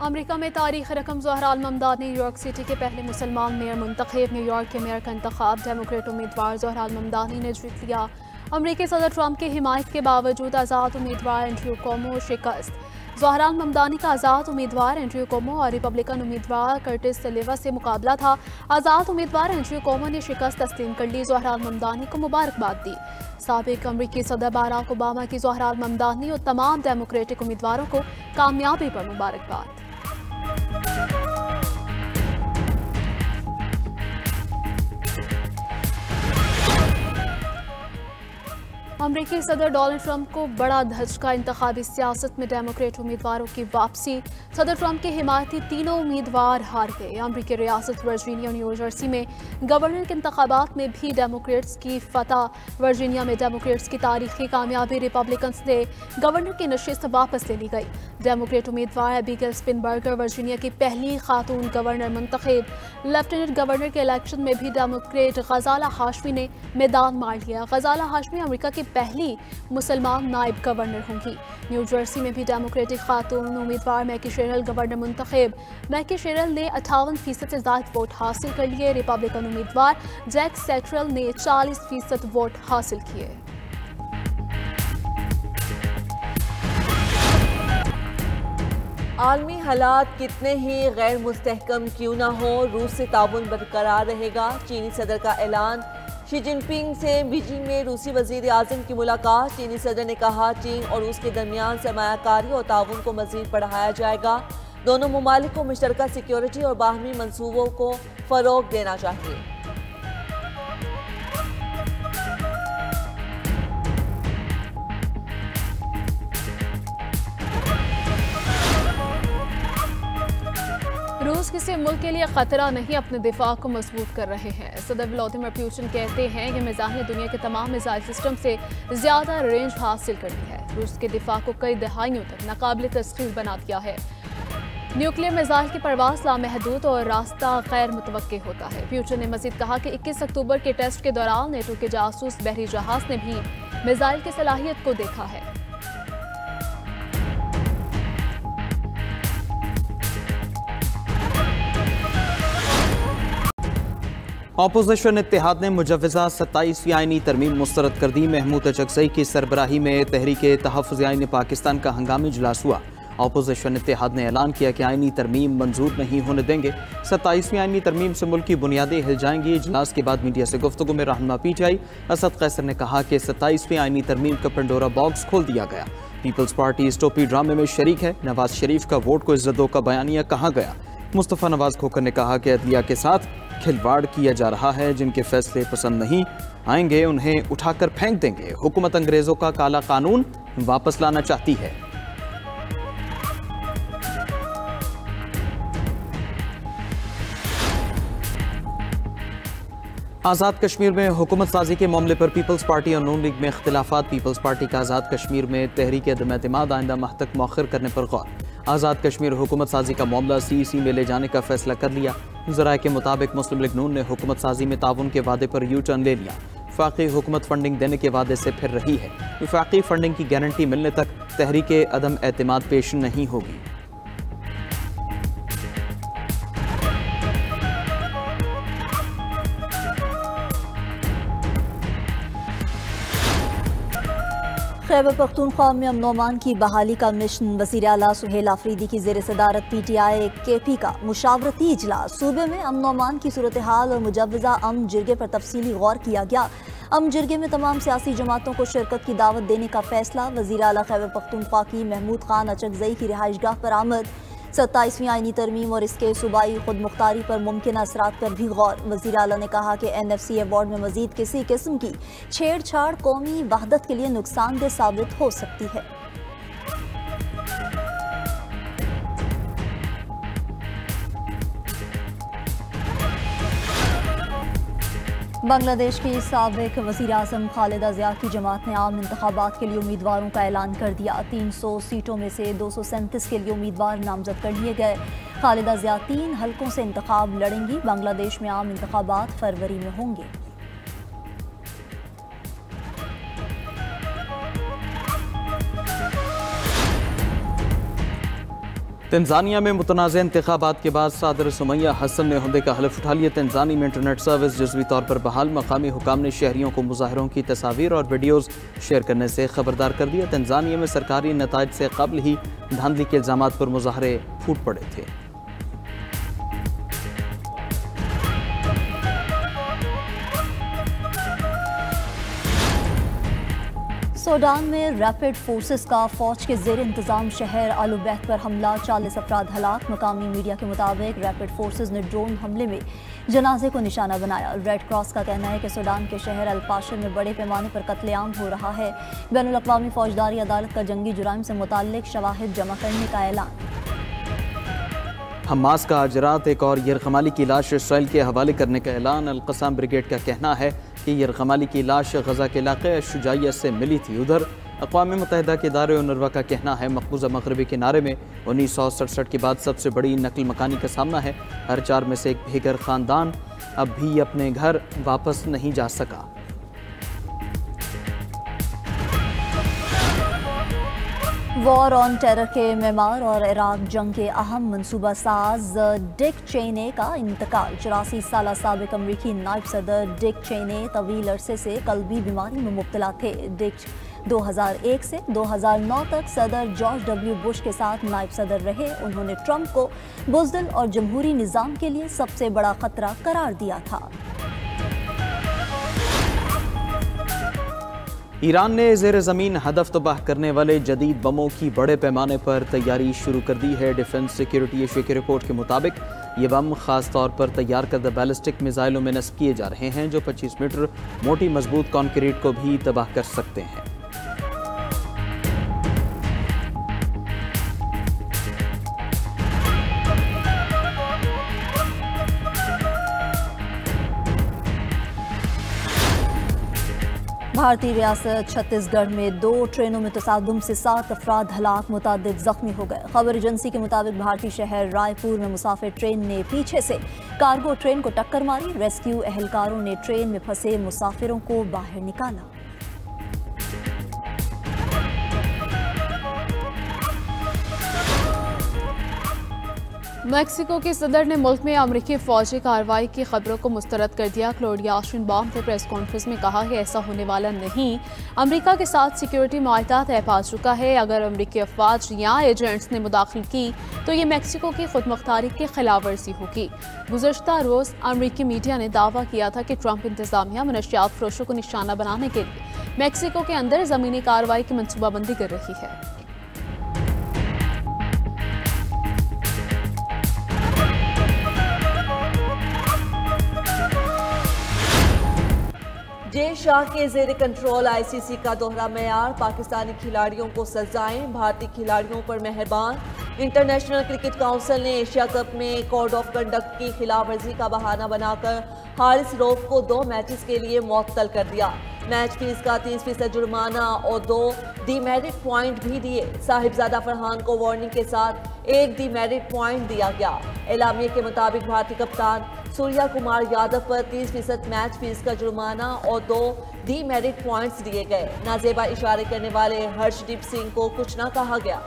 America में तारीख रकम ज़हरा अल-ममदाद ने न्यूयॉर्क सिटी के पहले मुसलमान मेयर मुंतखब। न्यूयॉर्क के मेयर का इंतखाब डेमोक्रेट उम्मीदवार ज़हरा अल-ममदानी ने जीत लिया। अमेरिकी सदर ट्रंप की हिमायत के बावजूद आज़ाद उम्मीदवार एंड्रयू कोमो शिकस्त। ज़हरा अल-ममदानी का आज़ाद उम्मीदवार एंड्रयू कोमो और रिपब्लिकन उम्मीदवार कर्टिस सलिवा से मुकाबला था। आज़ाद उम्मीदवार एंड्रयू कोमो ने शिकस्त तस्लीम कर ली। ज़हरा अल-ममदानी को मुबारकबाद दी। साबिक अमरीकी सदर बाराक ओबामा की ज़हरा अल-ममदानी और तमाम डेमोक्रेटिक उम्मीदवारों को कामयाबी पर मुबारकबाद। अमरीकी सदर डोनाल्ड ट्रंप को बड़ा धचका। इंतखाबी सियासत में डेमोक्रेट उम्मीदवारों की वापसी। सदर ट्रंप के हिमायती तीनों उम्मीदवार हार गए। अमरीकी रियासत वर्जीनिया और न्यू जर्सी में गवर्नर के इंतखाबात में भी डेमोक्रेट्स की फतह। वर्जीनिया में डेमोक्रेट्स की तारीखी कामयाबी, रिपब्लिकन से गवर्नर की नशिस्त वापस ले ली गई। डेमोक्रेट उम्मीदवार एबिगेल स्पिनबर्गर वर्जीनिया की पहली खातून गवर्नर मुंतखब। लेफ्टिनेंट गवर्नर के इलेक्शन में भी डेमोक्रेट गजाला हाशमी ने मैदान मार लिया। गजाला हाशमी अमेरिका की पहली मुसलमान नायब गवर्नर होंगी। न्यू जर्सी में भी डेमोक्रेटिक खातून उम्मीदवार मैकी शेरल गवर्नर मुंतखब। मैकी शेरल ने 58% से ज्यादा वोट हासिल कर लिए। रिपब्लिकन उम्मीदवार जैक सेट्रल ने 40% वोट हासिल किए। आलमी हालात कितने ही गैर मुस्तहकम क्यों ना हो, रूस से ताउन बरकरार रहेगा। चीनी सदर का ऐलान। शी जिनपिंग से बीजिंग में रूसी वजीर आजम की मुलाकात। चीनी सदर ने कहा चीन और रूस के दरमियान सरमायाकारी और ताउन को मजीद बढ़ाया जाएगा। दोनों ममालिक को मुश्तरका सिक्योरिटी और बाहमी मंसूबों को फरोग देना चाहिए। रूस किसी मुल्क के लिए खतरा नहीं, अपने दिफा को मजबूत कर रहे हैं। सदर व्लादिमीर पुतिन कहते हैं कि मिसाइल ने दुनिया के तमाम मिसाइल सिस्टम से ज्यादा रेंज हासिल कर ली है। रूस के दिफा को कई दहाइयों तक नाकाबिल तस्खीर बना दिया है। न्यूक्लियर मिसाइल की परवाज लामहदूद और रास्ता गैर मुतवक्के होता है। पुतिन ने मजीद कहा कि 21 अक्टूबर के टेस्ट के दौरान नेटो के जासूस बहरी जहाज ने भी मिसाइल की सलाहियत को देखा है। अपोजिशन इत्तेहाद ने मुजव्वज़ा 27वीं आईनी तरमीम मुस्तरद कर दी। महमूद अचकज़ई की सरबराही में तहरीक तहफ़्फ़ुज़ आईन पाकिस्तान का हंगामी इजलास हुआ। अपोजिशन इत्तेहाद ने ऐलान किया कि आईनी तरमीम मंजूर नहीं होने देंगे। 27वीं आईनी तरमीम से मुल्क की बुनियादें हिल जाएंगी। इजलास के बाद मीडिया से गुफ्तगू में रहनुमा पीटीआई असद कैसर ने कहा कि 27वीं आईनी तरमीम का पंडोरा बॉक्स खोल दिया गया। पीपल्स पार्टी इस टोपी ड्रामे में शरीक है। नवाज शरीफ का वोट को इज्जतों का बयानिया कहा गया। मुस्तफ़ा नवाज खोखर ने कहा कि अदलिया के साथ खिलवाड़ किया जा रहा है। जिनके फैसले पसंद नहीं आएंगे उन्हें उठाकर फेंक देंगे। हुकूमत अंग्रेजों का काला कानून वापस लाना चाहती है। आज़ाद कश्मीर में हुकूमत साजी के मामले पर पीपल्स पार्टी और नून लीग में इख्तिलाफात। पीपल्स पार्टी का आज़ाद कश्मीर में तहरीक अदम एतमाद आइंदा माह तक मौखर करने पर गौर। आज़ाद कश्मीर हुकूमत साजी का मामला CEC में ले जाने का फैसला कर लिया। ज़राए के मुताबिक मुस्लिम लीग नून ने हुकूमत साजी में ताउन के वादे पर यू टर्न ले लिया। वफाकी हुकूमत फंडिंग देने के वादे से फिर रही है। वफाकी फंडिंग की गारंटी मिलने तक तहरीक अदम एतमाद पेश नहीं होगी। खैबर पख्तूनख्वा में अमन अमान की बहाली का मिशन। वज़ीर आला सुहेल आफरीदी की ज़ेर सदारत PTI KP का मुशावरती इजलास। सूबे में अमन अमान की सूरत हाल और मुजव्वज़ा अमन जिरगे पर तफसीली गौर किया गया। अमन जिरगे में तमाम सियासी जमातों को शिरकत की दावत देने का फैसला। वज़ीर आला खैबर पख्तूनख्वा की महमूद खान अचकज़ई की रिहाइशगाह पर आमद। 27वीं आईनी तरमीम और इसके सूबाई खुद मुख्तारी पर मुमकिन असरात पर भी गौर। वज़ीर आला ने कहा कि NFC अवार्ड में मज़ीद किसी किस्म की छेड़छाड़ कौमी वहदत के लिए नुकसानदेह साबित हो सकती है। बांग्लादेश की साबिक वज़ीर आज़म खालिदा ज़िया की जमात ने आम इंतखाबात के लिए उम्मीदवारों का ऐलान कर दिया। 300 सीटों में से 237 के लिए उम्मीदवार नामजद कर लिए गए। खालिदा ज़िया 3 हलकों से इंतखाब लड़ेंगी। बांग्लादेश में आम इंतखाबात फरवरी में होंगे। तंजानिया में मुतनाज़ इंतखाबात के बाद सदर सुमैया हसन ने ओहदे का हलफ उठा लिया। तंजानिया में इंटरनेट सर्विस जज़वी तौर पर बहाल। मकामी हुकाम ने शहरियों को मुजाहरों की तस्वीर और वीडियोज़ शेयर करने से खबरदार कर दिया। तंजानिया में सरकारी नताइज से कबल ही धांधली के इल्ज़ामात पर मुजाहरे फूट पड़े थे। सूडान में रैपिड फोर्सेस का फौज के ज़ेर इंतज़ाम शहर आलुबैत पर हमला, 40 अफराद हलाक। मकामी मीडिया के मुताबिक रैपिड फोर्सेस ने ड्रोन हमले में जनाजे को निशाना बनाया। रेड क्रॉस का कहना है कि सूडान के शहर अल-पाशर में बड़े पैमाने पर कत्लेआम हो रहा है। बैनुल अक़वामी फौजदारी अदालत का जंगी जुराइम से मुताल्लिक शवाहिद जमा करने का ऐलान। हमास का अजरात एक और यरगमाली की लाश इसराइल के हवाले करने का ऐलान। अल-क़स्साम ब्रिगेड का कहना है कि यरगमाली की लाश गजा के इलाके शुजाइया से मिली थी। उधर अक़वाम मुत्तहिदा के इदारे उनरवा का कहना है मकबूजा मगरबी किनारे में 1967 के बाद सबसे बड़ी नकल मकानी का सामना है। हर 4 में से एक बेघर ख़ानदान अब भी अपने घर वापस नहीं जा सका। वॉर ऑन टेरर के मेमार और इराक जंग के अहम मनसूबा साज डिक चेने का इंतकाल। 84 साल साबिक अमरीकी नायब सदर डिक चेने तवील अरसे से कल्बी बीमारी में मुब्तला थे। डिक 2001 से 2009 तक सदर जॉर्ज डब्ल्यू बुश के साथ नायब सदर रहे। उन्होंने ट्रंप को बुज़दिल और जमहूरी निज़ाम के लिए सबसे बड़ा खतरा करार दिया था। ईरान ने ज़ेर ज़मीन हदफ तबाह करने वाले जदीद बमों की बड़े पैमाने पर तैयारी शुरू कर दी है। डिफेंस सिक्योरिटी एशिया की रिपोर्ट के मुताबिक ये बम खास तौर पर तैयार करदा बैलिस्टिक मिसाइलों में नस्ब किए जा रहे हैं जो 25 मीटर मोटी मजबूत कॉन्क्रीट को भी तबाह कर सकते हैं। भारतीय रियासत छत्तीसगढ़ में 2 ट्रेनों में तसादुम से 7 अफराद हलाक, मुतादिद जख्मी हो गए। खबर एजेंसी के मुताबिक भारतीय शहर रायपुर में मुसाफिर ट्रेन ने पीछे से कार्गो ट्रेन को टक्कर मारी। रेस्क्यू एहलकारों ने ट्रेन में फंसे मुसाफिरों को बाहर निकाला। मैक्सिको के सदर ने मुल्क में अमरीकी फौजी कार्रवाई की खबरों को मुस्तरद कर दिया। क्लोडिया शिनबाम ने प्रेस कॉन्फ्रेंस में कहा कि ऐसा होने वाला नहीं। अमरीका के साथ सिक्योरिटी माहिदा तय पा चुका है। अगर अमरीकी अफवाज या एजेंट्स ने मुदाखिल की तो ये मैक्सिको की खुद मुख्तारी की खिलाफ वर्जी होगी। गुज़श्ता रोज़ अमरीकी मीडिया ने दावा किया था कि ट्रंप इंतजामिया मनशियात फरोशों को निशाना बनाने के लिए मैक्सिको के अंदर ज़मीनी कार्रवाई की मनसूबाबंदी कर रही है। जे शाह के जेर कंट्रोल आईसीसी का दोहरा मेयार। पाकिस्तानी खिलाड़ियों को सजाएं, भारतीय खिलाड़ियों पर मेहरबान। इंटरनेशनल क्रिकेट काउंसिल ने एशिया कप में कोड ऑफ कंडक्ट की खिलाफ वर्जी का बहाना बनाकर हारिस रऊफ को 2 मैचेस के लिए मुअत्तल कर दिया। मैच फीस का 30% जुर्माना और 2 डीमेरिट पॉइंट भी दिए। साहिबजादा फरहान को वार्निंग के साथ 1 डीमेरिट पॉइंट दिया गया। एलामिया के मुताबिक भारतीय कप्तान सूर्या कुमार यादव पर 30% मैच फीस का जुर्माना और 2 डीमेरिट पॉइंट्स दिए गए। नाजेबा इशारे करने वाले हर्षदीप सिंह को कुछ न कहा गया।